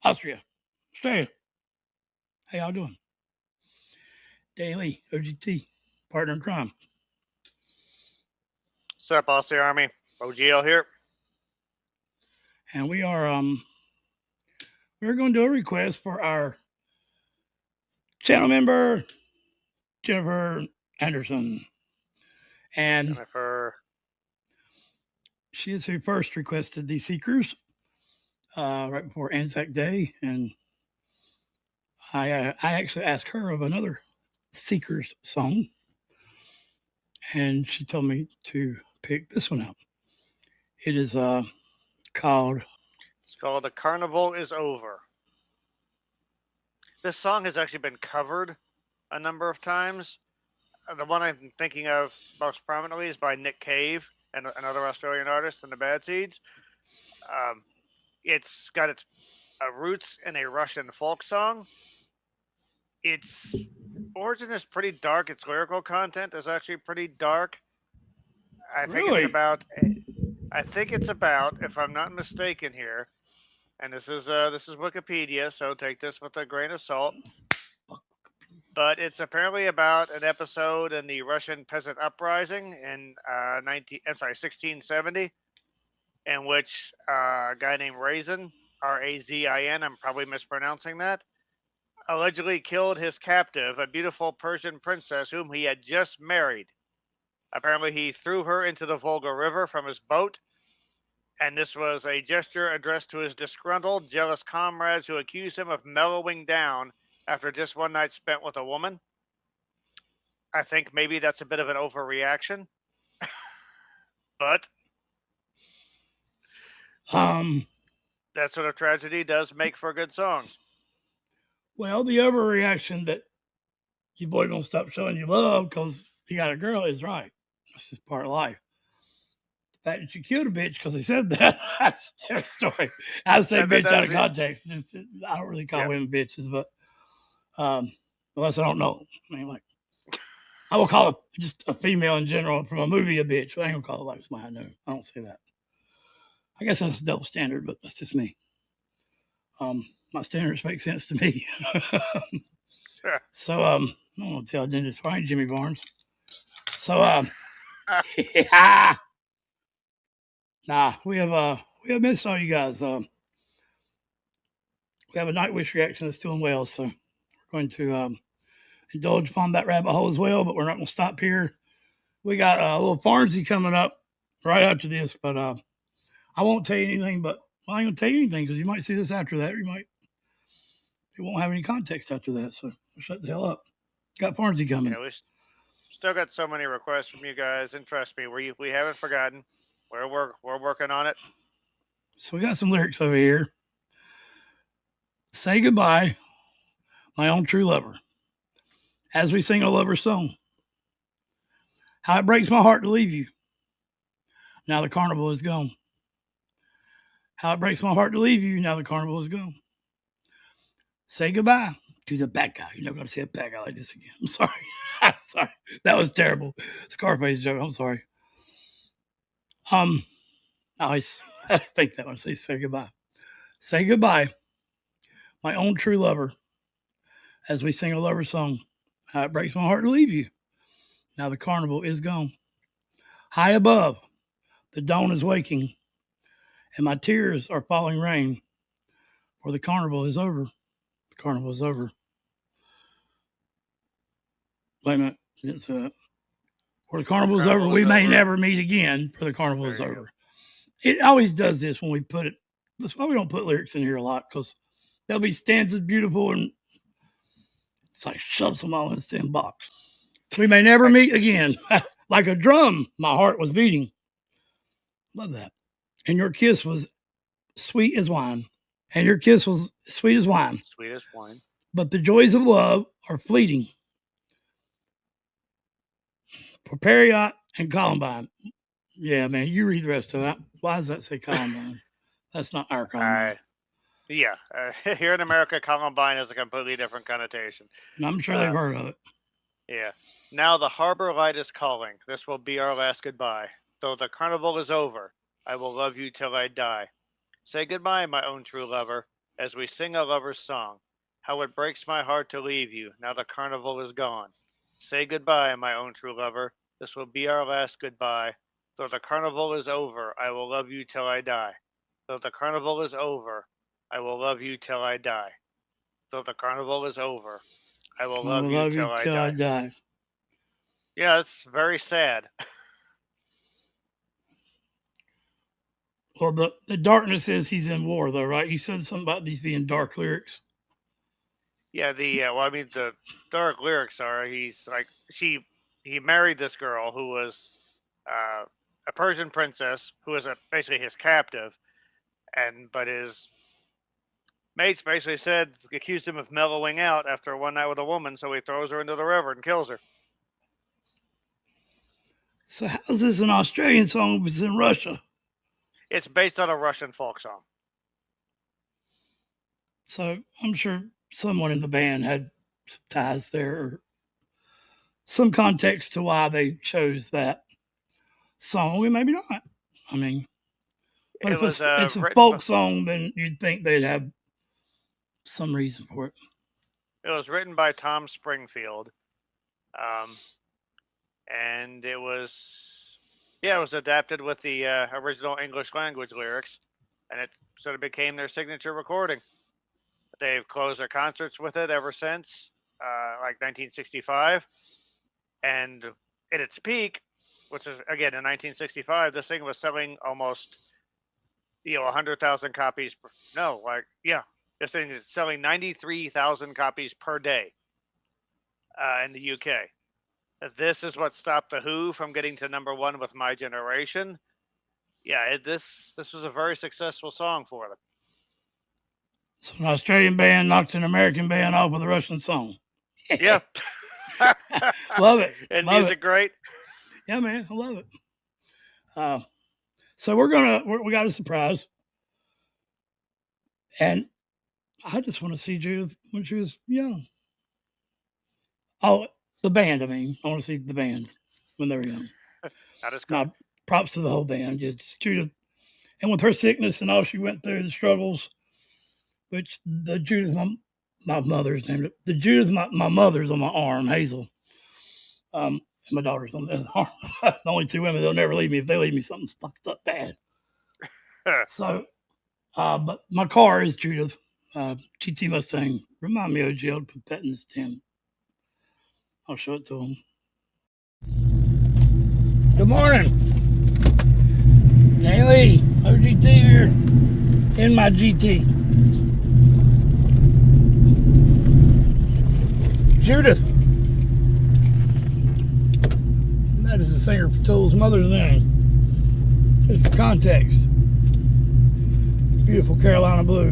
Austria, Australia. How y'all doing? Danny Lee, OGT, partner in crime. What's up, Aussie Army? OGL here. And we're going to do a request for our channel member, Jennifer Anderson. And Jennifer. she is who first requested the Seekers right before Anzac Day. And I actually asked her of another Seekers song. And she told me to pick this one out. It is called... It's called The Carnival is Over. This song has actually been covered a number of times. The one I'm thinking of most prominently is by Nick Cave and another Australian artist and the Bad Seeds. It's got its roots in a Russian folk song. Its origin is pretty dark. Its lyrical content is actually pretty dark. I think Really? it's about, if I'm not mistaken here, and this is Wikipedia, so take this with a grain of salt. But it's apparently about an episode in the Russian peasant uprising in 1670, in which a guy named Razin, Razin, I'm probably mispronouncing that, allegedly killed his captive, a beautiful Persian princess whom he had just married. Apparently, he threw her into the Volga River from his boat, and this was a gesture addressed to his disgruntled, jealous comrades who accused him of mellowing down after just one night spent with a woman. I think maybe that's a bit of an overreaction, but that sort of tragedy does make for good songs. Well, the overreaction that your boy gonna stop showing you love because he got a girl is right. That's just part of life. The fact that you killed a bitch because they said that, that's a different story. I say bitch out of context. Just I don't really call women bitches, but unless I don't know. I mean, like, I will call just a female in general from a movie a bitch, but I ain't gonna call it like somebody I know. I don't say that. I guess that's a double standard, but that's just me. My standards make sense to me. So I don't want to tell Dennis Fine, Jimmy Barnes. So yeah. Nah, we have missed all you guys. We have a Nightwish reaction that's doing well, so we're going to indulge upon that rabbit hole as well, but we're not going to stop here. We got a little Farnsey coming up right after this, but I won't tell you anything, but I ain't going to tell you anything because you might see this after that. It won't have any context after that, so shut the hell up. Got Farnsey coming. Yeah, we still got so many requests from you guys, and trust me, we haven't forgotten. We're working on it. So we got some lyrics over here. Say goodbye, my own true lover, as we sing a lover song. How it breaks my heart to leave you. Now the carnival is gone. How it breaks my heart to leave you. Now the carnival is gone. Say goodbye to the bad guy. You're never going to see a bad guy like this again. I'm sorry. I'm sorry. That was terrible. Scarface joke. I'm sorry. I always think that when I say goodbye. Say goodbye, my own true lover, as we sing a lover song. How it breaks my heart to leave you. Now the carnival is gone. High above, the dawn is waking, and my tears are falling rain, for the carnival is over. The carnival is over. Wait a minute. Didn't say that. For the carnival is over, we may never meet again, for the carnival is over. It always does this when we put it. That's why we don't put lyrics in here a lot, because they'll be stanzas beautiful and it's like shoves them all in the same box. We may never meet again. Like a drum, my heart was beating. Love that. And your kiss was sweet as wine. And your kiss was sweet as wine. Sweet as wine. But the joys of love are fleeting. For Perriot and Columbine. Yeah, man, you read the rest of it. Why does that say Columbine? That's not our Columbine. Yeah, here in America, Columbine has a completely different connotation. And I'm sure they've heard of it. Yeah. Now the harbor light is calling. This will be our last goodbye. Though the carnival is over, I will love you till I die. Say goodbye, my own true lover, as we sing a lover's song. How it breaks my heart to leave you, now the carnival is gone. Say goodbye, my own true lover, this will be our last goodbye. Though the carnival is over, I will love you till I die. Though the carnival is over, I will love you till I die. Though the carnival is over, I will I love will you love you till I till I die. die. Yeah, it's very sad. Well, the darkness is he's in war, though, right? You said something about these being dark lyrics. Yeah, the dark lyrics are he married this girl who was uh, a Persian princess who was basically his captive, but his mates basically accused him of mellowing out after one night with a woman, so he throws her into the river and kills her. So how's this an Australian song if it's in Russia? It's based on a Russian folk song. So I'm sure someone in the band had some ties there or some context to why they chose that song. Well, maybe not. I mean, but It if was it's a written. folk song, then you'd think they'd have some reason for it. It was written by Tom Springfield, um, and it was adapted with the original English language lyrics, and it sort of became their signature recording. They've closed their concerts with it ever since, like 1965, and at its peak, which is again in 1965, this thing was selling almost 100,000 copies. No, this thing is selling 93,000 copies per day in the UK. This is what stopped the Who from getting to number one with My Generation. Yeah, this was a very successful song for them. So an Australian band knocked an American band off with a Russian song. Yeah. Love it. And love music it. great. Yeah, man, I love it. So we got a surprise, and I just want to see Judith when she was young. Oh, the band. I mean, I want to see the band when they were young. Not as Now, props to the whole band. Just Judith, and with her sickness and all she went through, the struggles, which the Judith, my mother's named it. The Judith, my mother's on my arm, Hazel. And my daughter's on the other arm. The only two women that'll never leave me. If they leave me, something's fucked up bad. So, but my car is Judith. GT Mustang. Remind me, OGL, to put that in this tin. I'll show it to them. Good morning. Daily OGT here in my GT. Judith. That is the singer for Tool's mother's name. Just for context. Beautiful Carolina blue.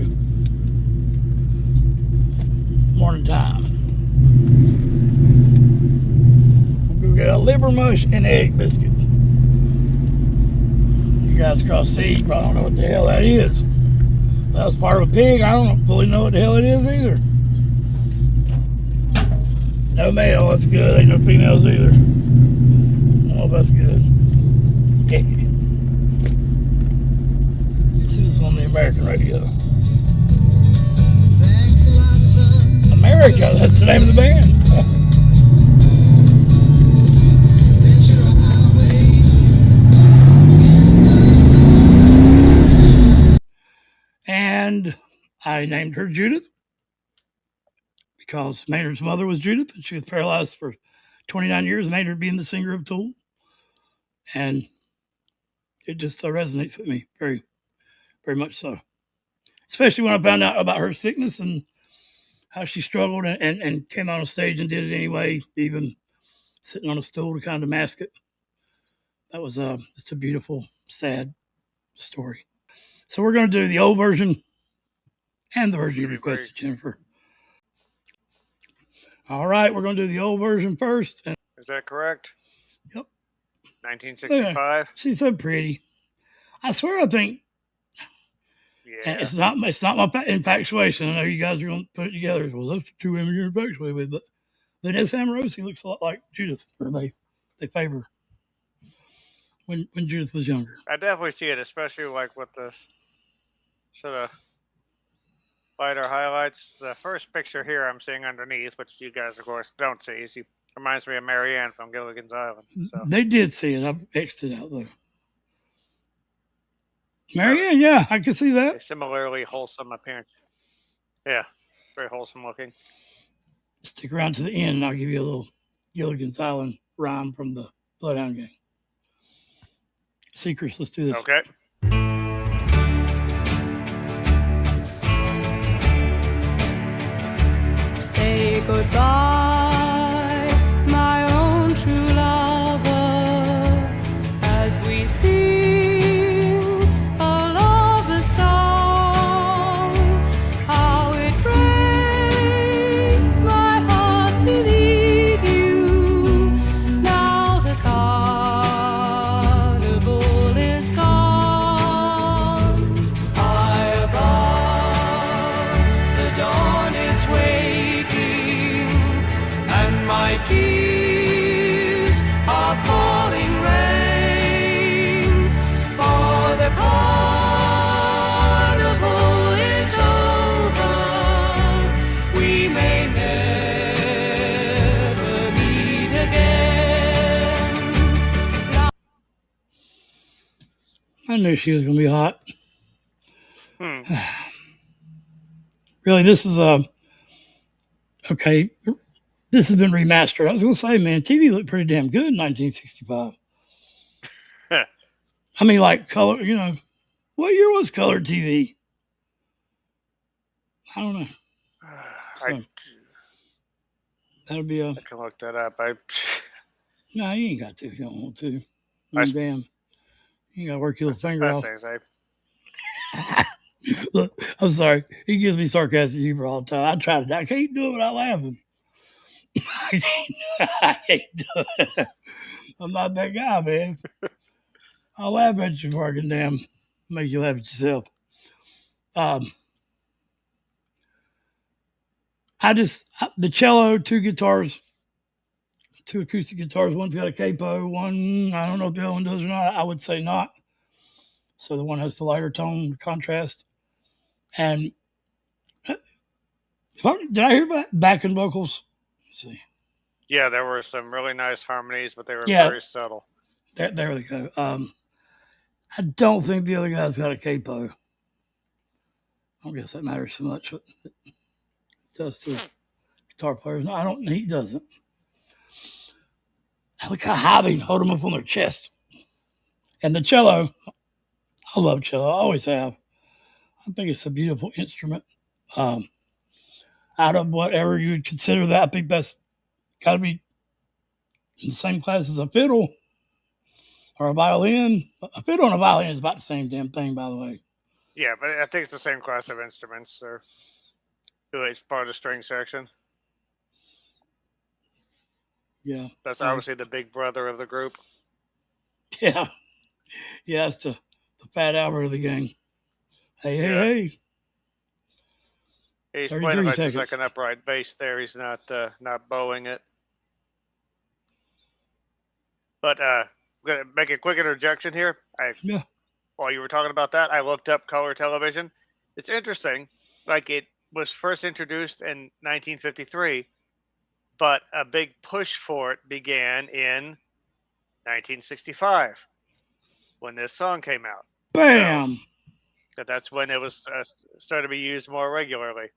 Morning time. We'll go get a liver mush and egg biscuit. You guys across the sea probably don't know what the hell that is. That was part of a pig. I don't fully know what the hell it is either. No male, that's good. Ain't no females either. Oh, that's good. This is on the American radio. America, that's the name of the band. And I named her Judith because Maynard's mother was Judith, and she was paralyzed for 29 years, Maynard being the singer of Tool. And it just resonates with me very, very much so. Especially when I found out about her sickness and how she struggled and came on a stage and did it anyway, even sitting on a stool to kind of mask it. That was just a beautiful, sad story. So we're going to do the old version and the version you requested, Jennifer. All right, we're going to do the old version first. Is that correct? Yep. 1965. Yeah, she's so pretty. I swear, I think. Yeah. It's not my infatuation. I know you guys are going to put it together. Well, those are two women you're infatuated with, but Vanessa Amorosi looks a lot like Judith, or they favor when Judith was younger. I definitely see it, especially like with this sort of Lighter highlights. The first picture here I'm seeing underneath, which you guys, of course, don't see. She reminds me of Marianne from Gilligan's Island. So They did see it. I've X'd it out though. Marianne, yeah, I can see that. a similarly wholesome appearance. Yeah, very wholesome looking. Stick around to the end, and I'll give you a little Gilligan's Island rhyme from the Bloodhound Gang. Secrets, let's do this. Okay. Say goodbye, my own true lover, as we sing a lover's song. How it breaks my heart to leave you. Now the carnival is gone. High above, the dawn is waking, and my tears are falling rain. For the carnival is over, we may never meet again. I knew she was going to be hot. Hmm. Really, this is okay. This has been remastered. I was going to say, man, TV looked pretty damn good in 1965. I mean, like color. You know, what year was color TV? I don't know. So, that'll be a. I can look that up. No, you ain't got to if you don't want to. I- Damn. You got to work your little finger off. Things, Look, I'm sorry. He gives me sarcastic humor all the time. I try to. I can't do it without laughing. I can't do it. I'm not that guy, man. I'll laugh at you before I can damn make you laugh at yourself. The cello, two guitars, two acoustic guitars. One's got a capo. One, I don't know if the other one does or not. I would say not. So the one has the lighter tone contrast. And did I hear about backing vocals? Let's see. Yeah, there were some really nice harmonies, but they were very subtle. There they go. I don't think the other guy's got a capo. I don't guess that matters so much. But it does to guitar players. No, I don't. He doesn't. Look how high they hold them up on their chest. And the cello, I love cello. I always have. I think it's a beautiful instrument. Out of whatever you would consider that, I think that's got to be in the same class as a fiddle or a violin. A fiddle and a violin is about the same damn thing, by the way. Yeah, but I think it's the same class of instruments. Or it's part of the string section. Yeah. That's obviously the big brother of the group. Yeah. Yeah, it's the fat Albert of the gang. Hey. He's playing it just like an upright bass there. He's not bowing it. But I'm going to make a quick interjection here. While you were talking about that, I looked up color television. It's interesting. Like, it was first introduced in 1953, but a big push for it began in 1965 when this song came out. Bam! So that's when it was started to be used more regularly.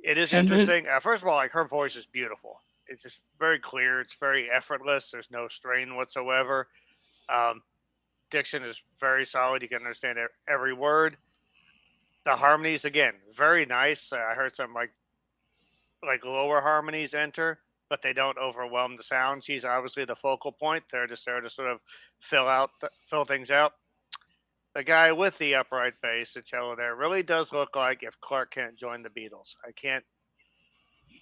It is interesting. First of all, like, her voice is beautiful. It's just very clear. It's very effortless. There's no strain whatsoever. Diction is very solid. You can understand every word. The harmonies, again, very nice. I heard some like lower harmonies enter, but they don't overwhelm the sound. She's obviously the focal point. They're just there to sort of fill things out. The guy with the upright bass, the cello there, really does look like if Clark Kent joined the Beatles. I can't.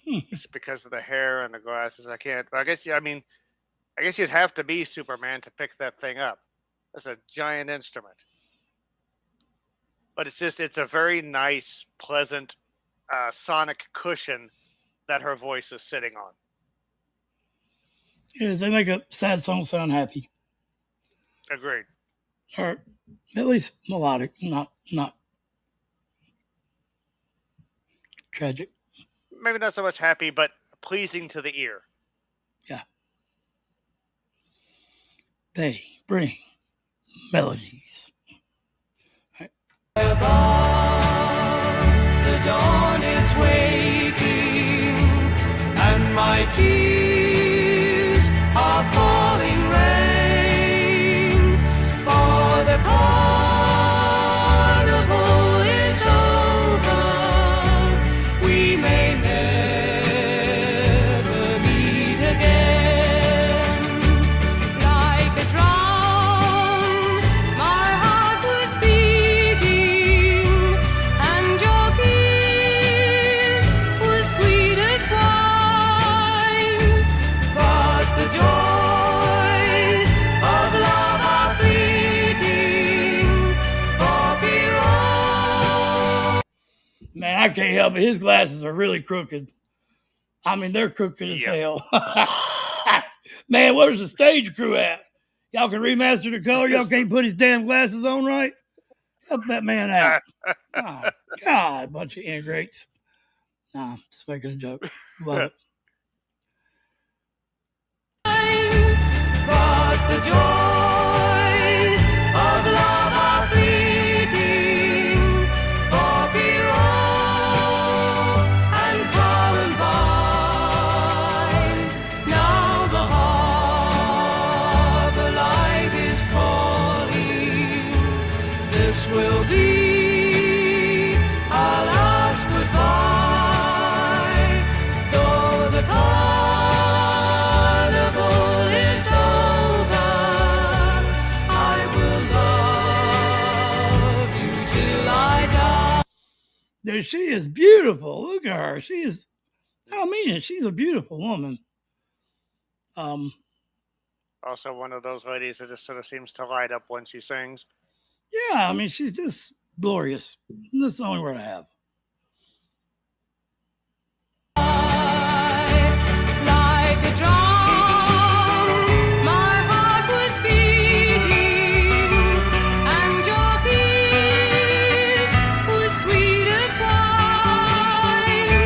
It's because of the hair and the glasses. I can't. I guess you'd have to be Superman to pick that thing up. That's a giant instrument. But it's a very nice, pleasant sonic cushion that her voice is sitting on. Yeah, they make a sad song sound happy. Agreed. Or at least melodic, not tragic. Maybe not so much happy, but pleasing to the ear. Yeah. They bring melodies. Above, the dawn is waking, and my tears are falling rain. For the carnival is over, we may never meet again. Like a drum, my heart was beating, and your kiss was sweet as wine. But the joys of love are fleeting, for beyond. Man, I can't help it. His glasses are really crooked. I mean, they're crooked as Yeah. hell. Man, where's the stage crew at? Y'all can remaster the color. Y'all can't put his damn glasses on right. Help that man out. Oh, God, bunch of ingrates. Nah, just making a joke. Love it. But the joys of love are fleeting, for beyond and far and wide. Now the harbor light is calling. This will be our last goodbye. Though the carnival is over, I will love you till I die. Dude, she is beautiful. Look at her. She is, I don't mean it. She's a beautiful woman. Also, one of those ladies that just sort of seems to light up when she sings. Yeah, I mean, she's just glorious. That's the only word I have. Like a drum, my heart was beating, and your kiss was sweet as wine.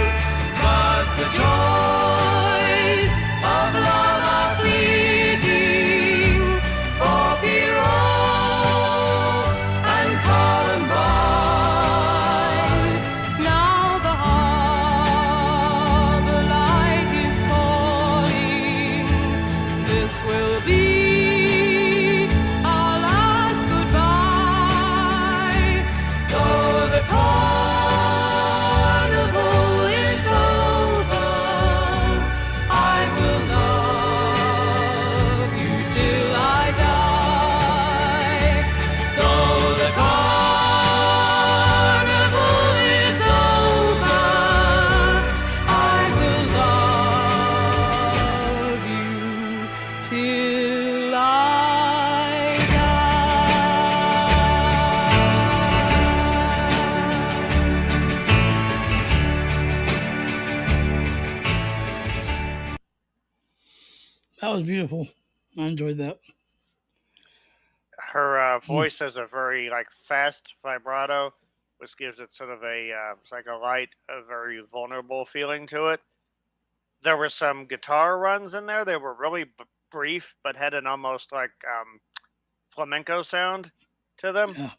But the joys of love are fleeting, for beyond and far and wide. Now the harbor light is calling. This will be our last goodbye. Though the carnival is over, I will love you till I die. Though the carnival is over, I will love you till I die. That was beautiful. I enjoyed that. Her voice has a very fast vibrato, which gives it sort of it's like a light, a very vulnerable feeling to it. There were some guitar runs in there. They were really brief, but had an almost flamenco sound to them. Yeah.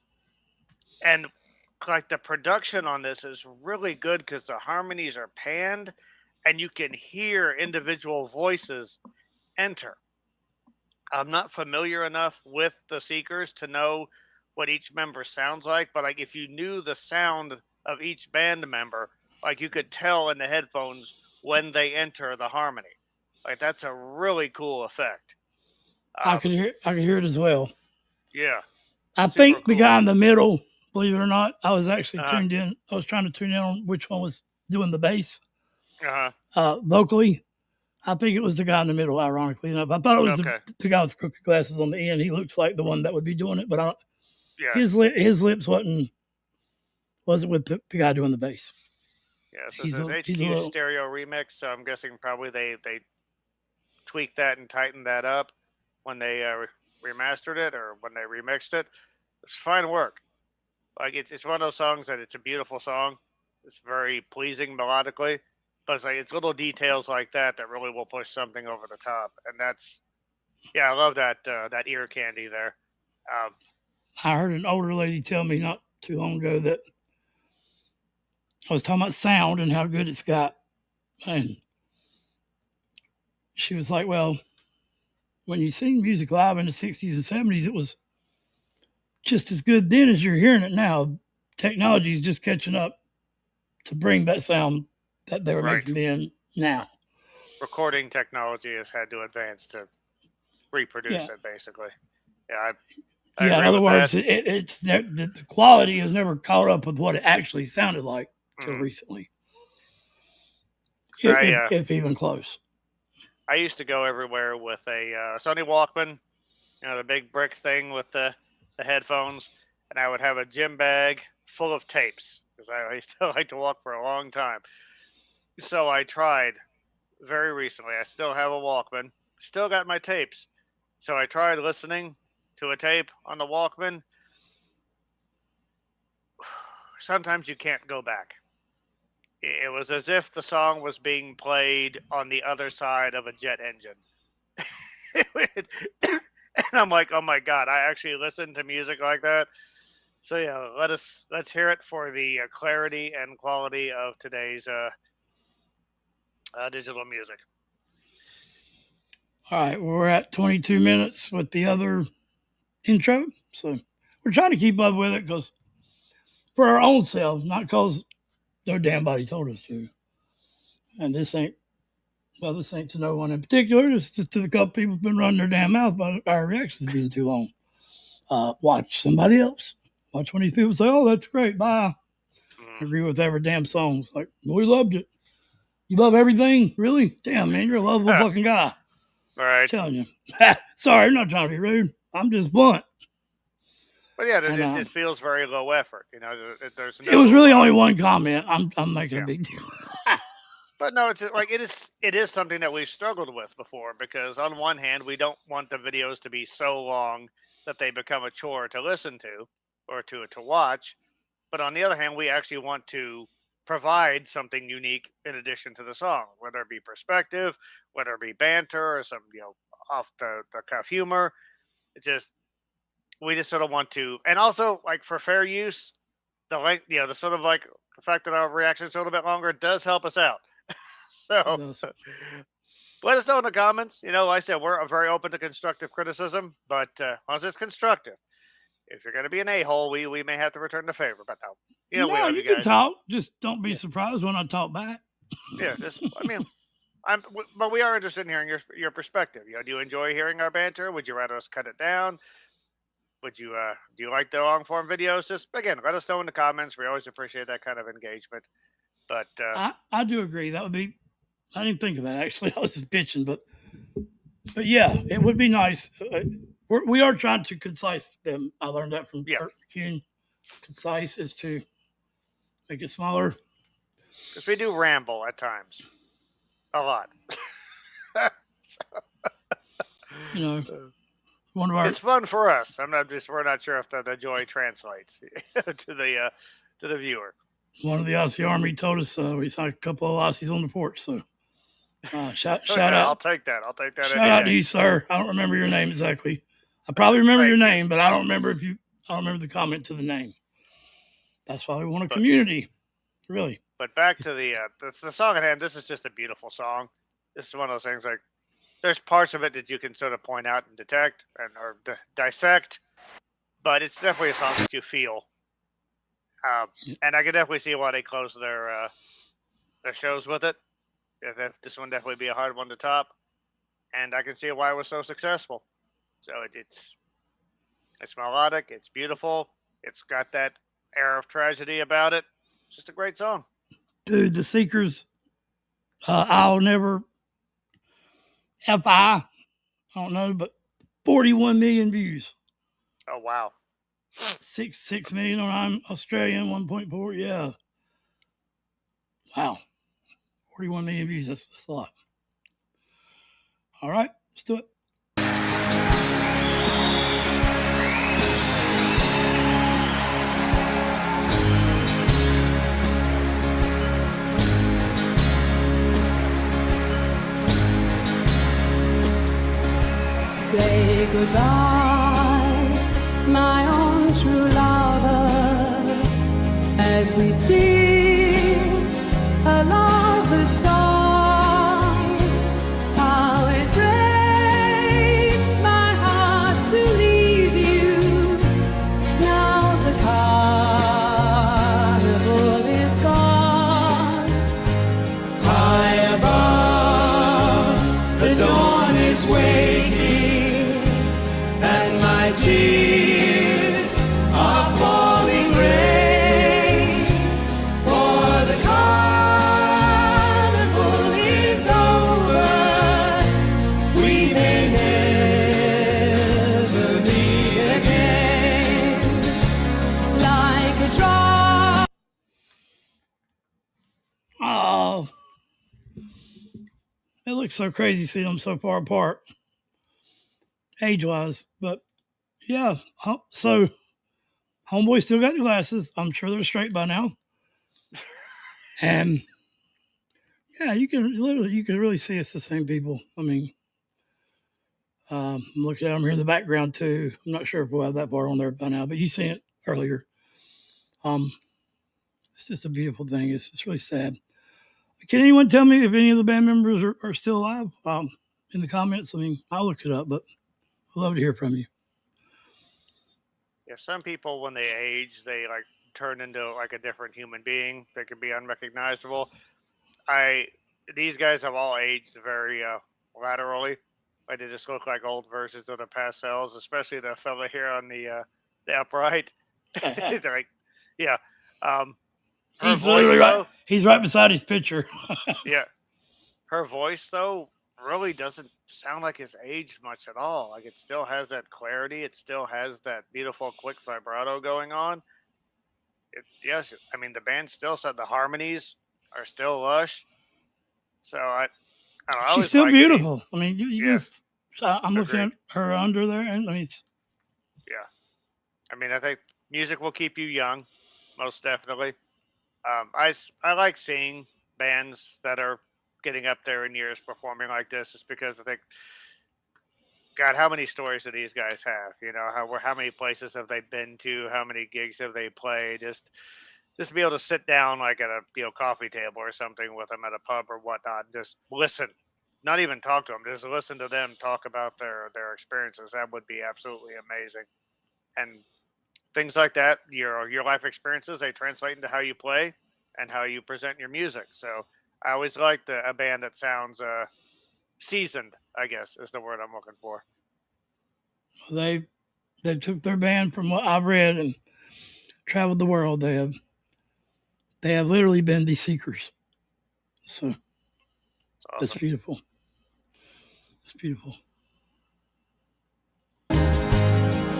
And the production on this is really good because the harmonies are panned, and you can hear individual voices enter. I'm not familiar enough with the Seekers to know what each member sounds like, but if you knew the sound of each band member, you could tell in the headphones when they enter the harmony. That's a really cool effect. I could hear it as well. Yeah. I Super think the cool. guy in the middle, believe it or not, I was actually Uh-huh. tuned in. I was trying to tune in on which one was doing the bass Uh-huh. vocally. I think it was the guy in the middle, ironically enough. I thought it was Okay. the guy with the crooked glasses on the end. He looks like the one that would be doing it, but I don't, Yeah. his lips wasn't with the guy doing the bass. Yeah, so He's this a- HQ he's a little- stereo remix, so I'm guessing probably they tweaked that and tightened that up when they remastered it or when they remixed it. It's fine work. It's one of those songs that it's a beautiful song. It's very pleasing melodically, but it's little details like that that really will push something over the top, and that's I love that ear candy there. I heard an older lady tell me not too long ago that I was talking about sound and how good it's got. And she was like, well, when you sing music live in the 60s and 70s, it was just as good then as you're hearing it now. Technology is just catching up to bring that sound that they were Right. making then now. Recording technology has had to advance to reproduce it, basically. Yeah, I in agree other with words, that. it's the quality has never caught up with what it actually sounded like till recently, So if even close. I used to go everywhere with a Sony Walkman, the big brick thing with the headphones, and I would have a gym bag full of tapes because I used to like to walk for a long time. So I tried very recently. I still have a Walkman, still got my tapes. So I tried listening to a tape on the Walkman. Sometimes you can't go back. It was as if the song was being played on the other side of a jet engine. And I'm like, oh my God, I actually listen to music like that. So yeah, let's hear it for the clarity and quality of today's digital music. All right, well, we're at 22 minutes with the other intro, so we're trying to keep up with it because for our own self, not because no damn body told us to. And this ain't to no one in particular. It's just to the couple people who've been running their damn mouth about our reactions being too long. Watch somebody else. Watch one of these people say, "Oh, that's great, bye." Agree with every damn song. It's like, we loved it. You love everything? Really? Damn, man, you're a lovable fucking guy. All right. I'm telling you. Sorry, I'm not trying to be rude. I'm just blunt. But yeah, it feels very low effort. There's no, it was really only one comment. I'm making a big deal. But no, it's like it is something that we've struggled with before because on one hand, we don't want the videos to be so long that they become a chore to listen to or to watch. But on the other hand, we actually want to provide something unique in addition to the song, whether it be perspective, whether it be banter or some, off the cuff humor. We just sort of want to, and also like for fair use, the length, the sort of like the fact that our reaction is a little bit longer does help us out. So let us know in the comments. Like I said, we're very open to constructive criticism, but as long as it's constructive. If you're going to be an a-hole, we may have to return the favor. But no, we love you guys. can talk. Just don't be surprised when I talk back. Yeah, but we are interested in hearing your perspective. Do you enjoy hearing our banter? Would you rather us cut it down? Would you do you like the long form videos? Just again, let us know in the comments. We always appreciate that kind of engagement. But I do agree. That would be. I didn't think of that actually. I was just bitching, but yeah, it would be nice. We are trying to concise them. I learned that from Kurt McCune. Concise is to make it smaller. Because we do ramble at times, a lot. One of our. It's fun for us. We're not sure if the joy translates to the viewer. One of the Aussie Army told us we saw a couple of Aussies on the porch. So shout out. I'll take that. Shout out to you, sir. I don't remember your name exactly. I probably remember your name, but I don't remember I don't remember the comment to the name. That's why we want a community, really. But back to the song at hand. This is just a beautiful song. This is one of those things like there's parts of it that you can sort of point out and detect or dissect, but it's definitely a song that you feel. And I can definitely see why they close their shows with it. This one definitely be a hard one to top, and I can see why it was so successful. So it's melodic, it's beautiful, it's got that air of tragedy about it. It's just a great song, dude. The Seekers, I'll never. I don't know, but 41 million views. Oh wow. 6 million on Australian, 1.4. Yeah. Wow. 41 million views. That's a lot. All right, let's do it. say goodbye, my own true lover, as we sing a lover's song. How it breaks my heart to leave you. Now the carnival is gone. High above, the dawn is waking, and my tears are falling rain. For the carnival is over, we may never meet again. Like a drop. Oh, it looks so crazy seeing them so far apart, age-wise. But yeah, so homeboy still got the glasses. I'm sure they're straight by now. And yeah, you can really see it's the same people. I mean, I'm looking at them here in the background too. I'm not sure if we'll have that part on there by now, but you seen it earlier. It's just a beautiful thing. It's really sad. Can anyone tell me if any of the band members are still alive? In the comments. I mean, I'll look it up, but I'd love to hear from you. Yeah, some people when they age, they like turn into like a different human being. They can be unrecognizable. These guys have all aged very laterally. Like they just look like old versions of the past selves, especially the fella here on the upright. They're like, yeah. Her He's voice, literally though, right. He's right beside his picture. yeah. Her voice though really doesn't sound like it's aged much at all. Like it still has that clarity. It still has that beautiful quick vibrato going on. It's yes. I mean the band still said the harmonies are still lush. So I don't know, I She's always still like seeing- beautiful. I mean, you Yeah. just. I'm looking at Agreed. her under there, and I mean, Yeah. I mean, I think music will keep you young, most definitely. I like seeing bands that are getting up there in years performing like this, just because I think, God, how many stories do these guys have? You know, how many places have they been to? How many gigs have they played? Just to be able to sit down like at a coffee table or something with them at a pub or whatnot, and just listen, not even talk to them, just listen to them talk about their experiences. That would be absolutely amazing. And things like that, your life experiences, they translate into how you play and how you present your music. So I always liked a band that sounds seasoned, I guess is the word I'm looking for. they took their band from what I've read and traveled the world. They have literally been the seekers. So It's awesome. that's beautiful. It's beautiful.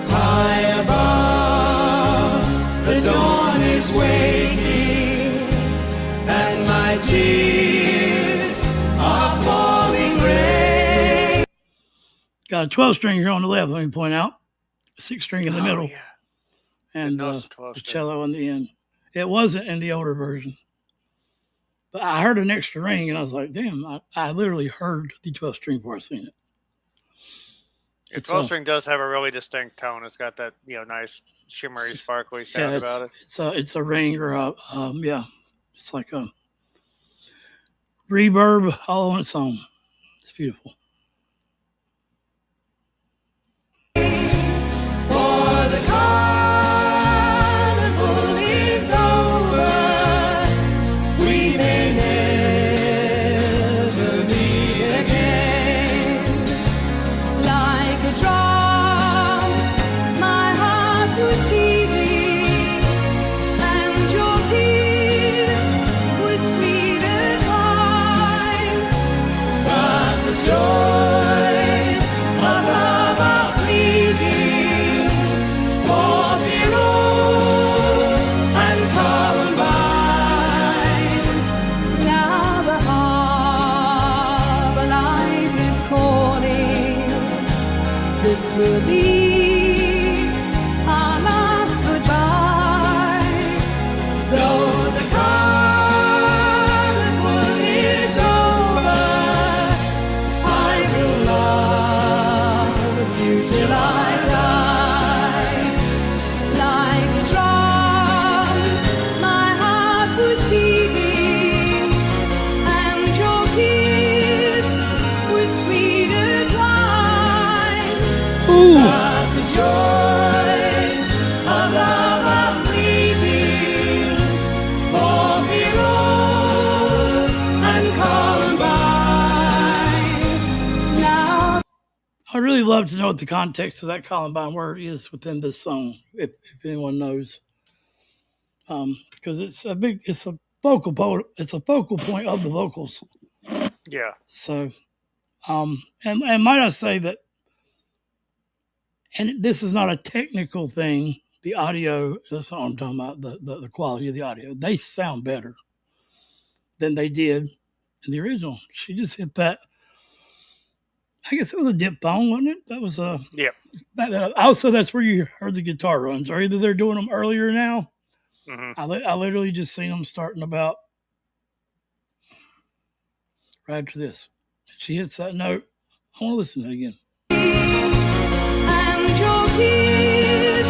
High above, the dawn is waking, and my tears are falling rain. Got a 12-string here on the left. Let me point out, a 6-string in the middle, Yeah. and know it's a the 12-string. cello on the end. It wasn't in the older version, but I heard an extra ring, and I was like, "Damn!" I literally heard the 12-string before I seen it. The It's 12 string does have a really distinct tone. It's got that nice shimmery, sparkly sound yeah, about it. it's a ring or a it's like a reverb all on its own. It's beautiful. For the carnival is over, we may never meet again. Like a drum, my heart was beating, and your kiss was sweet as wine. But the joys of love are fleeting, for Pierrot and Columbine. Now the harbor light is calling. This will be our last goodbye. Though the carnival is over, I will love you till Poppy Road and Columbine. Now I'd really love to know what the context of that Columbine word is within this song, if anyone knows, because it's a focal point. It's a focal point of the vocals. Yeah. So, and might I say that, and this is not a technical thing. The audio, that's what I'm talking about. The quality of the audio, they sound better than they did in the original. She just hit that. I guess it was a dip tone, wasn't it? That was a. Yeah. Also, that's where you heard the guitar runs, or either they're doing them earlier now. Hmm. I literally just seen them starting about right after this. She hits that note. I want to listen to it again. and your kiss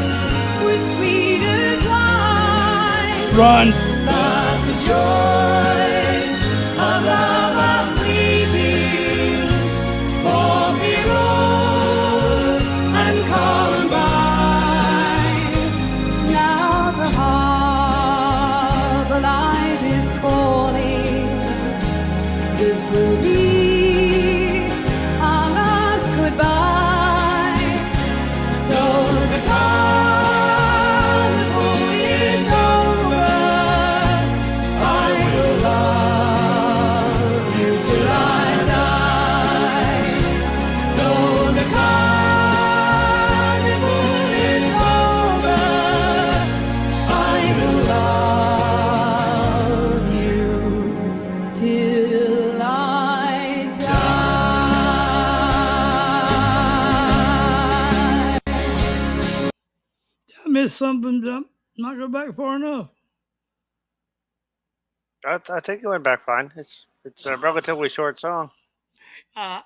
was sweet as wine. Runs. But the joys of love are fleeting. Poppy Road and Columbine. Now the harbor light is calling. This will be our last goodbye. Though the carnival is over, I will love you till I die. Though the carnival is over, I will love you till I die. I missed something. Not go back far enough. I think it went back fine. It's a relatively short song. I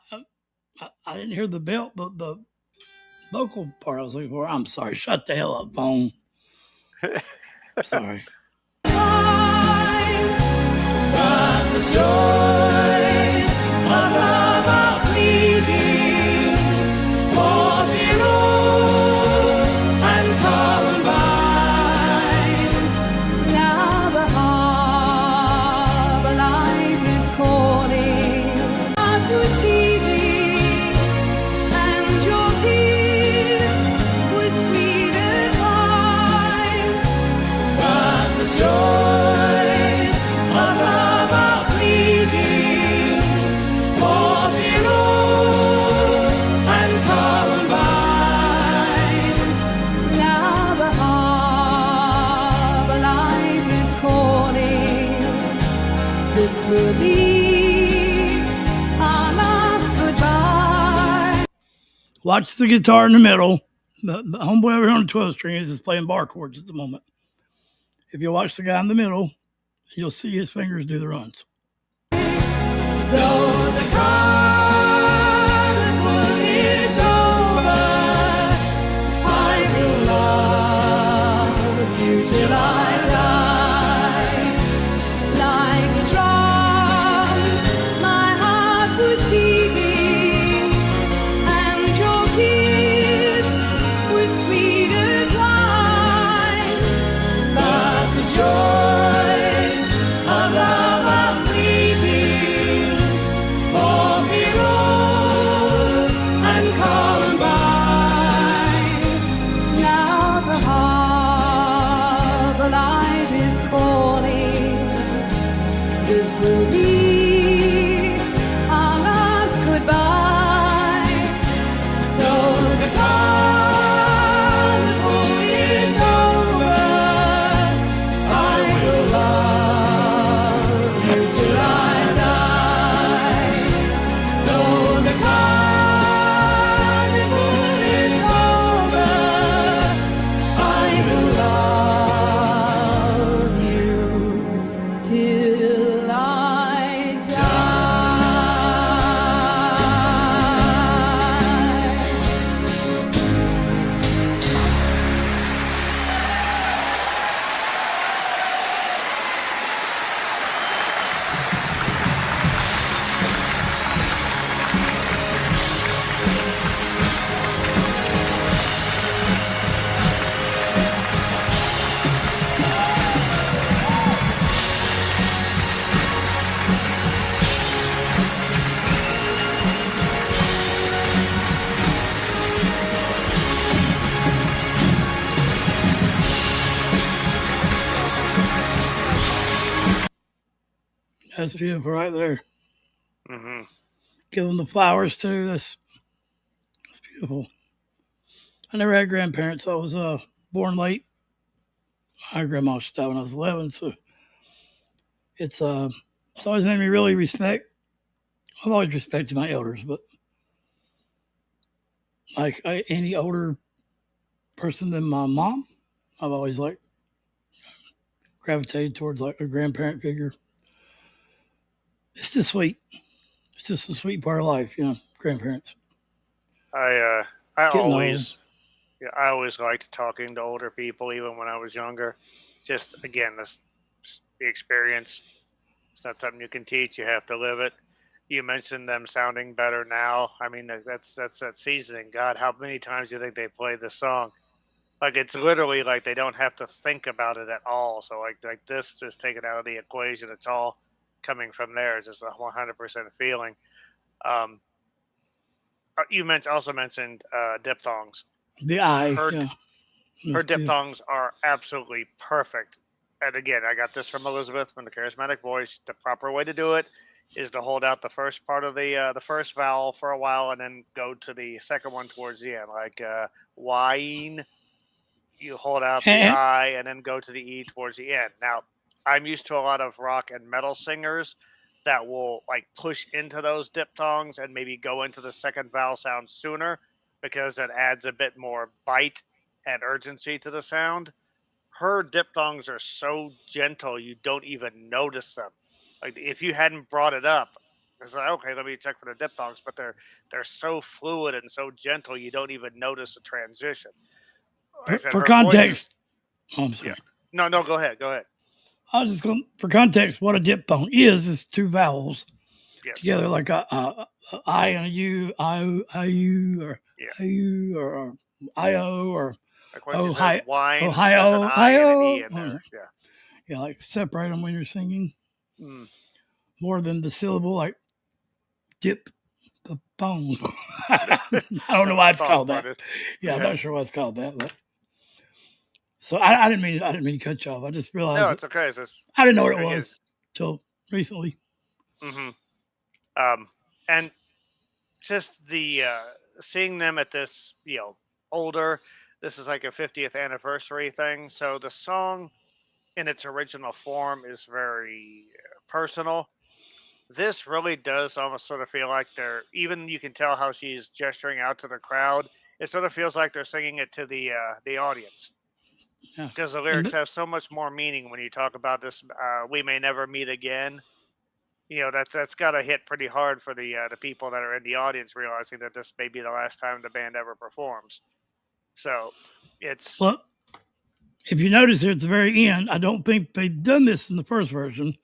didn't hear the belt, but the vocal part I was looking for. I'm sorry. Shut the hell up, phone. Sorry. But the joys of love are fleeting. Poppy Road and Columbine. Now the harbor light is calling. Heart was beating, and your kiss was sweet as wine. But the joys of love are fleeting. Poppy Road and Columbine. Now the harbor light is calling. This will be our last goodbye. Watch the guitar in the middle. The homeboy over here on the 12 string is just playing bar chords at the moment. If you watch the guy in the middle, you'll see his fingers do the runs. Though the carnival is over, I will love you till I die. Like a drum, my heart was beating, and your kiss was sweet as wine. But the joys of love are fleeting. Poppy Road and Columbine. Now the harbor light is calling. This will be our last goodbye. Though the carnival is over, I will love you till I die. Though the carnival is over, I will love you till I That's beautiful right there. Hmm. Give them the flowers too. That's beautiful. I never had grandparents. I was born late. My grandma died when I was 11, so it's always made me really respect. I've always respected my elders, but like any older person than my mom, I've always like gravitated towards like a grandparent figure. It's just sweet. It's just a sweet part of life, grandparents. I Getting old. I always liked talking to older people, even when I was younger. Just again, the experience. It's not something you can teach. You have to live it. You mentioned them sounding better now. I mean, that's that seasoning. God, how many times do you think they play this song? Like it's literally like they don't have to think about it at all. So like this, just take it out of the equation. It's all coming from there. It's just a 100% feeling. Um, you also mentioned diphthongs. The eye, Her yeah. her That's beautiful. diphthongs are absolutely perfect. And again, I got this from Elizabeth from the Charismatic Voice. The proper way to do it is to hold out the first part of the first vowel for a while, and then go to the second one towards the end, like wine. You hold out the And, I and then go to the E towards the end. Now, I'm used to a lot of rock and metal singers that will like push into those diphthongs and maybe go into the second vowel sound sooner because it adds a bit more bite and urgency to the sound. Her diphthongs are so gentle you don't even notice them. Like if you hadn't brought it up, it's like okay, let me check for the diphthongs, but they're so fluid and so gentle you don't even notice the transition. Like I said, for her voice is context, I'm yeah. sorry. No, go ahead. Go ahead. I was just going for context. What a diphthong is two vowels Yes. together, like a I and a U, I U, or Yeah. IU, or IO, or Like when she says Ohio, wine, there's an Ohio, I and an E Ohio. in there. Yeah. Yeah, like separate them when you're singing Mm. more than the syllable, like dip the thong. I don't know why The it's thong called part that. is. Yeah, I'm Yeah. not sure why it's called that. But so I didn't mean to cut you off. I just No, realized that it's okay. It's just, I didn't know what it again. was till recently. Mm-hmm. And just the seeing them at this, older. This is like a 50th anniversary thing. So the song in its original form is very personal. This really does almost sort of feel like they're even you can tell how she's gesturing out to the crowd. It sort of feels like they're singing it to the audience Yeah, because the and lyrics have so much more meaning when you talk about this. We may never meet again. That's got to hit pretty hard for the people that are in the audience, realizing that this may be the last time the band ever performs. So it's well, if you notice here at the very end, I don't think they've done this in the first version.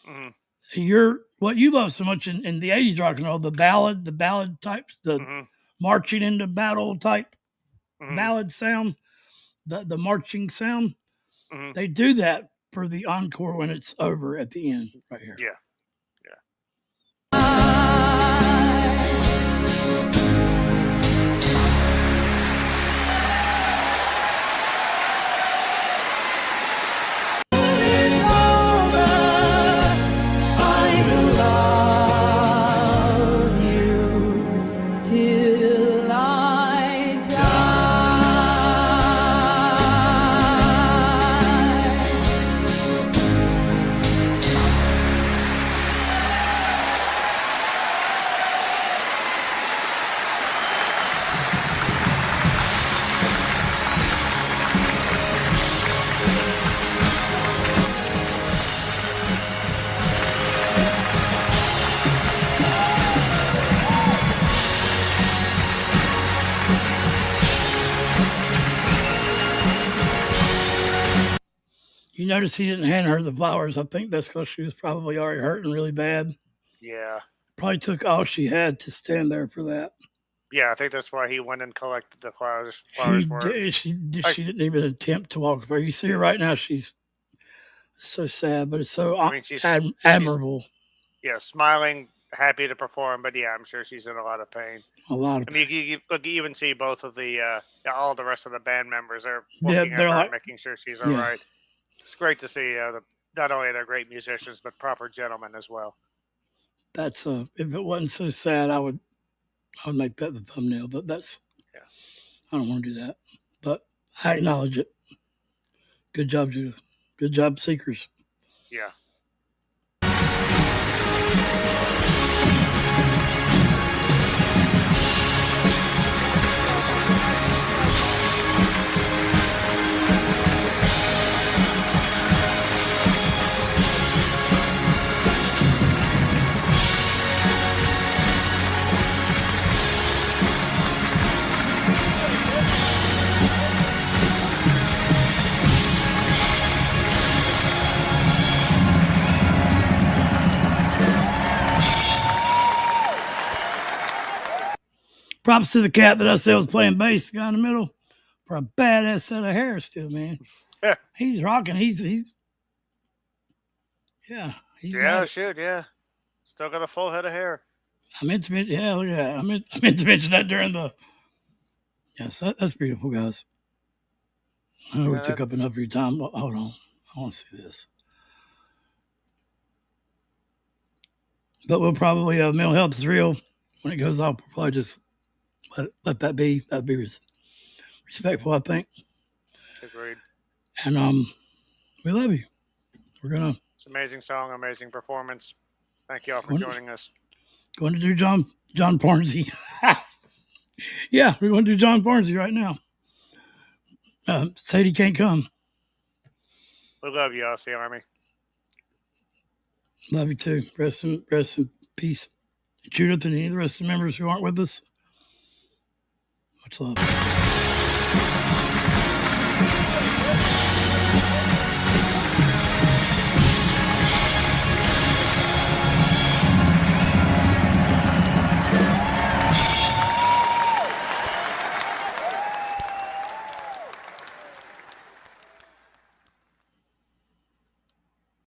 mm-hmm, What you love so much in the '80s rock and roll, the ballad types, the mm-hmm, marching into battle type mm-hmm, ballad sound, the marching sound. mm-hmm. They do that for the encore when it's over at the end, right here. Yeah, yeah. It's over. I will love you till I die. You notice he didn't hand her the flowers. I think that's because she was probably already hurting really bad. Yeah. Probably took all she had to stand there for that. Yeah, I think that's why he went and collected the flowers. He Flowers were did. like, She didn't even attempt to walk away. You see her right now. She's so sad, but it's so I mean, she's admirable. smiling, happy to perform, but yeah, I'm sure she's in a lot of pain. A lot of I mean, you even see both of all the rest of the band members are yeah, looking at they're her, like making sure she's all yeah. right. It's great to see not only they're great musicians, but proper gentlemen as well. That's if it wasn't so sad, I would make that the thumbnail. But that's Yeah. I don't want to do that. But I acknowledge it. Good job, Judith. Good job, Seekers. Yeah. Props to the cat that I said was playing bass, the guy in the middle, for a badass set of hair still, man. He's rocking. He's yeah. He's Yeah, got it. shoot, yeah. Still got a full head of hair. I meant to mention, yeah, look at that. I meant to mention that during the. Yes, that's beautiful, guys. I know we Yeah, took up enough of your time. But hold on, I want to see this. But we'll probably mental health is real. When it goes off, we'll probably just let that be. That'd be respectful, I think. agreed. And we love you. We're gonna It's an amazing song, amazing performance. Thank you all for joining us. going to do John Barnesy. Yeah, we're going to do John Barnesy right now. Sadie can't come. We love you, Aussie Army. Love you too. Rest in peace, Judith, and any of the rest of the members who aren't with us. Much love.